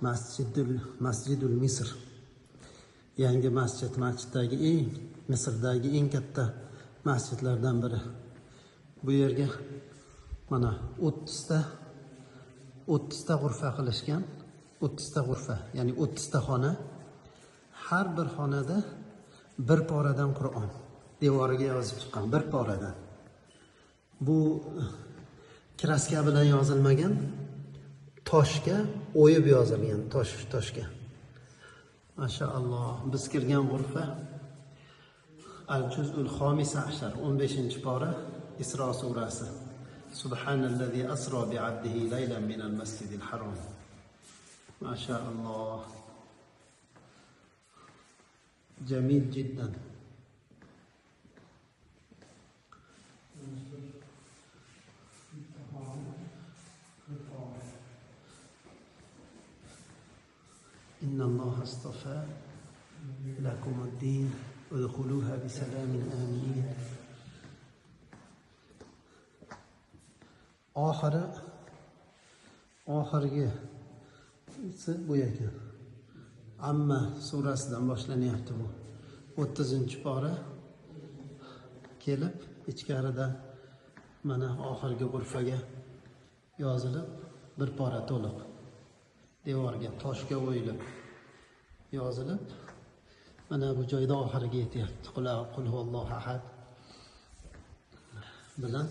Masjidul Misr. Yangi masjiddagi Misrdagi eng katta masjidlardan biri. Bu yerga mana 30 ta g'urfa qilishgan. 30 ta g'urfa, ya'ni 30 ta xona. Har bir xonada bir poradan Qur'on devoriga yozib chiqqan, bir poradan. Bu kraska bilan yozilmagan, toshga o'yib yozilgan, toshga. Mashaalloh, biz kirgan g'urfa Al-Juz'ul Xomisa ashar, 15-pora, Isro surasi. Subhanallazi asro bi 'abdihi laylan minal masjidil harom. Mashaalloh. Jamil jiddan. Inna Allah astafa lakum ad-din udkhuluha bi salamin amin. Oxirgi bu ekan. Amma surasidan boshlanyapti bu. 30-pora kelib, ichkarida mana oxirgi g'urfaga yozilib, bir pora to'liq devorga toshga o'yilib yozilib, mana bu joyda oxiriga yetyapti. Qul huvallohu ahad bilan